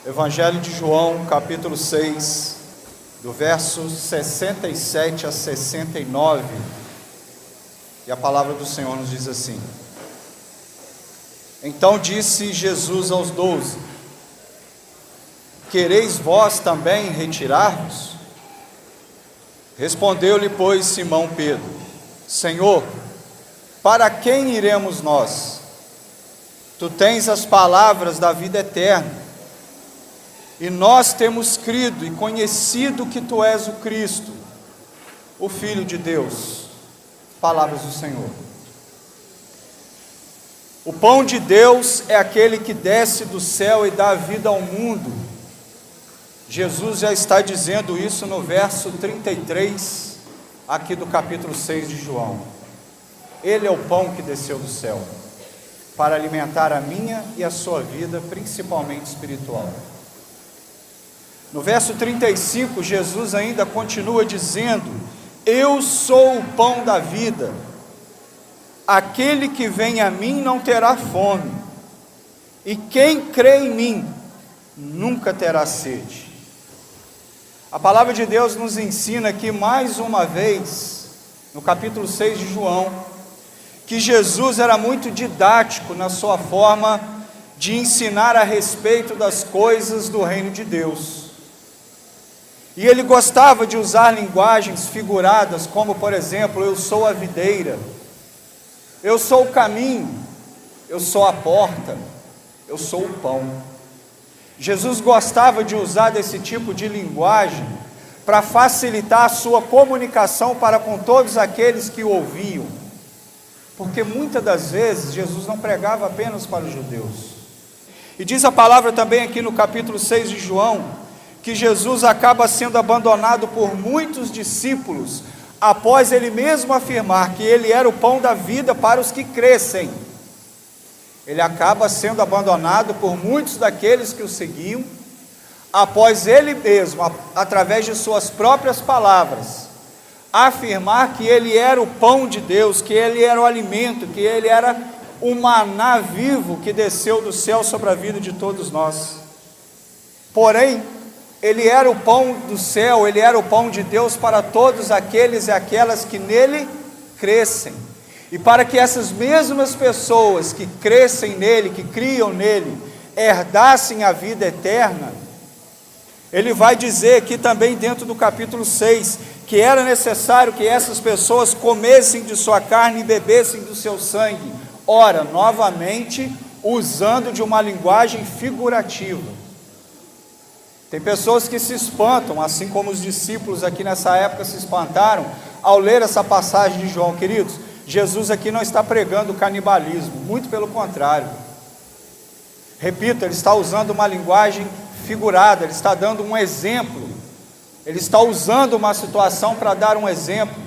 Evangelho de João, capítulo 6, do verso 67 a 69, e a palavra do Senhor nos diz assim: Então disse Jesus aos 12: Quereis vós também retirar-vos? Respondeu-lhe, pois, Simão Pedro: Senhor, para quem iremos nós? Tu tens as palavras da vida eterna, e nós temos crido e conhecido que Tu és o Cristo, o Filho de Deus. Palavras do Senhor. O pão de Deus é aquele que desce do céu e dá vida ao mundo. Jesus já está dizendo isso no verso 33, aqui do capítulo 6 de João. Ele é o pão que desceu do céu, para alimentar a minha e a sua vida, principalmente espiritual. No verso 35, Jesus ainda continua dizendo: Eu sou o pão da vida. Aquele que vem a mim não terá fome, e quem crê em mim nunca terá sede. A palavra de Deus nos ensina aqui mais uma vez, no capítulo 6 de João, que Jesus era muito didático na sua forma de ensinar a respeito das coisas do reino de Deus. E ele gostava de usar linguagens figuradas, como por exemplo: eu sou a videira, eu sou o caminho, eu sou a porta, eu sou o pão. Jesus gostava de usar desse tipo de linguagem para facilitar a sua comunicação para com todos aqueles que o ouviam, porque muitas das vezes Jesus não pregava apenas para os judeus. E diz a palavra também aqui no capítulo 6 de João, que Jesus acaba sendo abandonado por muitos discípulos, após ele mesmo afirmar que ele era o pão da vida para os que crescem. Ele acaba sendo abandonado por muitos daqueles que o seguiam, após ele mesmo, através de suas próprias palavras, afirmar que ele era o pão de Deus, que ele era o alimento, que ele era o maná vivo que desceu do céu sobre a vida de todos nós. Porém, ele era o pão do céu, ele era o pão de Deus para todos aqueles e aquelas que nele crescem. E para que essas mesmas pessoas que crescem nele, que criam nele, herdassem a vida eterna, ele vai dizer aqui também dentro do capítulo 6, que era necessário que essas pessoas comessem de sua carne e bebessem do seu sangue. Ora, novamente, usando de uma linguagem figurativa. Tem pessoas que se espantam, assim como os discípulos aqui nessa época se espantaram, ao ler essa passagem de João. Queridos, Jesus aqui não está pregando canibalismo, muito pelo contrário. Repito, ele está usando uma linguagem figurada, ele está dando um exemplo, ele está usando uma situação para dar um exemplo.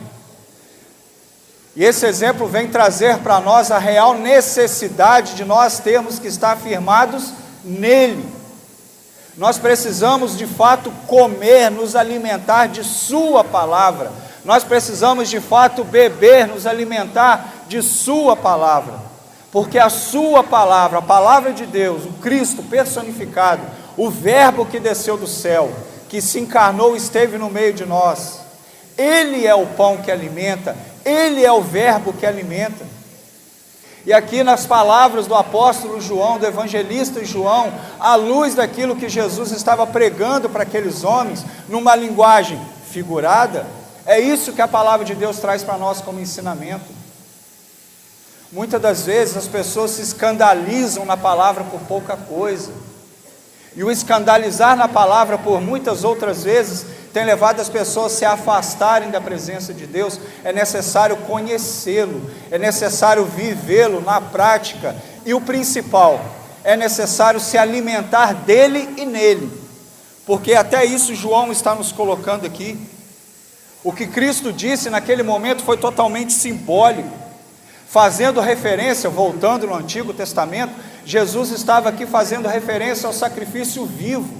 E esse exemplo vem trazer para nós a real necessidade de nós termos que estar firmados nele. Nós precisamos de fato comer, nos alimentar de sua palavra. Nós precisamos de fato beber, nos alimentar de sua palavra. Porque a sua palavra, a palavra de Deus, o Cristo personificado, o verbo que desceu do céu, que se encarnou e esteve no meio de nós, ele é o pão que alimenta, ele é o verbo que alimenta. E aqui nas palavras do apóstolo João, do evangelista João, à luz daquilo que Jesus estava pregando para aqueles homens, numa linguagem figurada, é isso que a palavra de Deus traz para nós como ensinamento. Muitas das vezes as pessoas se escandalizam na palavra por pouca coisa, e o escandalizar na palavra por muitas outras vezes tem levado as pessoas a se afastarem da presença de Deus. É necessário conhecê-lo, é necessário vivê-lo na prática, e o principal, é necessário se alimentar dele e nele, porque até isso João está nos colocando aqui. O que Cristo disse naquele momento foi totalmente simbólico, fazendo referência, voltando no Antigo Testamento, Jesus estava aqui fazendo referência ao sacrifício vivo,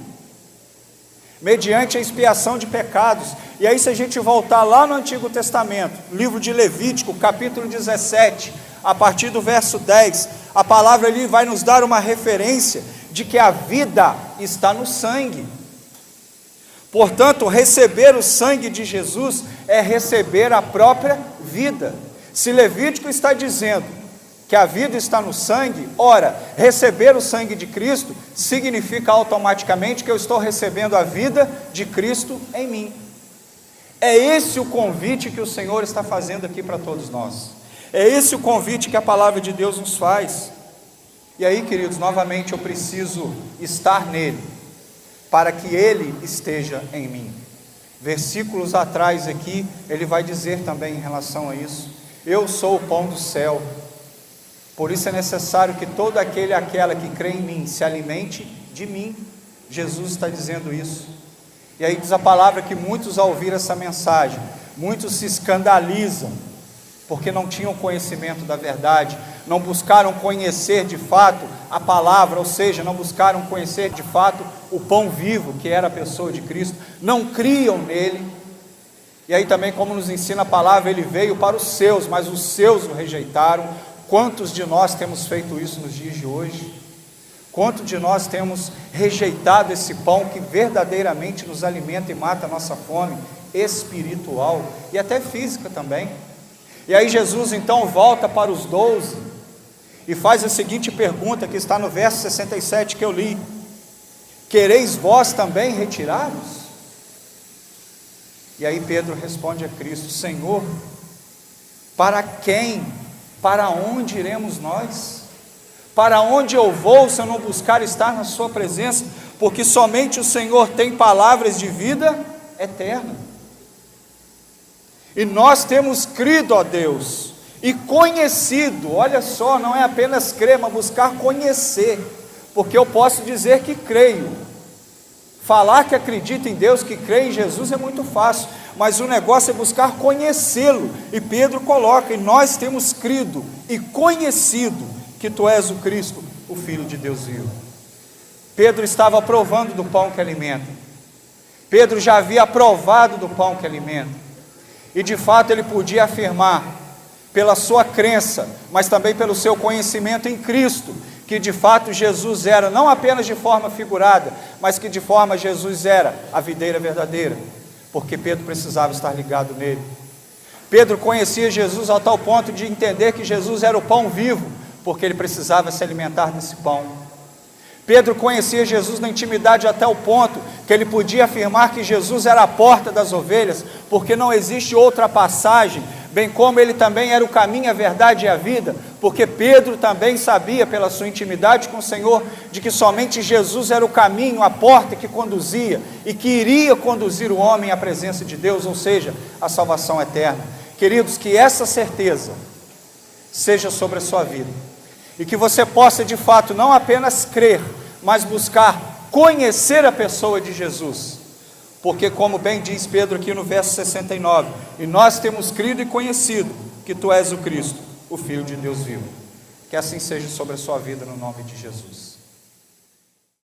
mediante a expiação de pecados. E aí, se a gente voltar lá no Antigo Testamento, livro de Levítico, capítulo 17, a partir do verso 10, a palavra ali vai nos dar uma referência de que a vida está no sangue. Portanto, receber o sangue de Jesus é receber a própria vida. Se Levítico está dizendo que a vida está no sangue, ora, receber o sangue de Cristo significa automaticamente que eu estou recebendo a vida de Cristo em mim. É esse o convite que o Senhor está fazendo aqui para todos nós. É esse o convite que a palavra de Deus nos faz. E aí, queridos, novamente eu preciso estar nele, para que ele esteja em mim. Versículos atrás aqui, ele vai dizer também em relação a isso: eu sou o pão do céu. Por isso é necessário que todo aquele e aquela que crê em mim se alimente de mim. Jesus está dizendo isso. E aí diz a palavra que muitos, ao ouvir essa mensagem, muitos se escandalizam, porque não tinham conhecimento da verdade, não buscaram conhecer de fato a palavra, ou seja, não buscaram conhecer de fato o pão vivo, que era a pessoa de Cristo, não criam nele. E aí também, como nos ensina a palavra, ele veio para os seus, mas os seus o rejeitaram. Quantos de nós temos feito isso nos dias de hoje? Quantos de nós temos rejeitado esse pão que verdadeiramente nos alimenta e mata a nossa fome espiritual e até física também? E aí Jesus então volta para os 12 e faz a seguinte pergunta, que está no verso 67 que eu li: quereis vós também retirar-vos? E aí Pedro responde a Cristo: Senhor, para quem, para onde iremos nós? Para onde eu vou se eu não buscar estar na sua presença? Porque somente o Senhor tem palavras de vida eterna. E nós temos crido, ó Deus, e conhecido. Olha só, não é apenas crer, mas buscar conhecer. Porque eu posso dizer que creio, falar que acredito em Deus, que creio em Jesus é muito fácil, mas o negócio é buscar conhecê-lo. E Pedro coloca: e nós temos crido e conhecido que tu és o Cristo, o Filho de Deus vivo. Pedro estava provando do pão que alimenta. Pedro já havia provado do pão que alimenta. E de fato ele podia afirmar, pela sua crença, mas também pelo seu conhecimento em Cristo, que de fato Jesus era, não apenas de forma figurada, mas que de forma Jesus era a videira verdadeira, porque Pedro precisava estar ligado nele. Pedro conhecia Jesus a tal ponto de entender que Jesus era o pão vivo, porque ele precisava se alimentar desse pão. Pedro conhecia Jesus na intimidade até o ponto que ele podia afirmar que Jesus era a porta das ovelhas, porque não existe outra passagem, bem como ele também era o caminho, a verdade e a vida, porque Pedro também sabia, pela sua intimidade com o Senhor, de que somente Jesus era o caminho, a porta que conduzia e que iria conduzir o homem à presença de Deus, ou seja, à salvação eterna. Queridos, que essa certeza seja sobre a sua vida, e que você possa de fato não apenas crer, mas buscar conhecer a pessoa de Jesus, porque como bem diz Pedro aqui no verso 69, e nós temos crido e conhecido que tu és o Cristo, o Filho de Deus vivo. Que assim seja sobre a sua vida no nome de Jesus.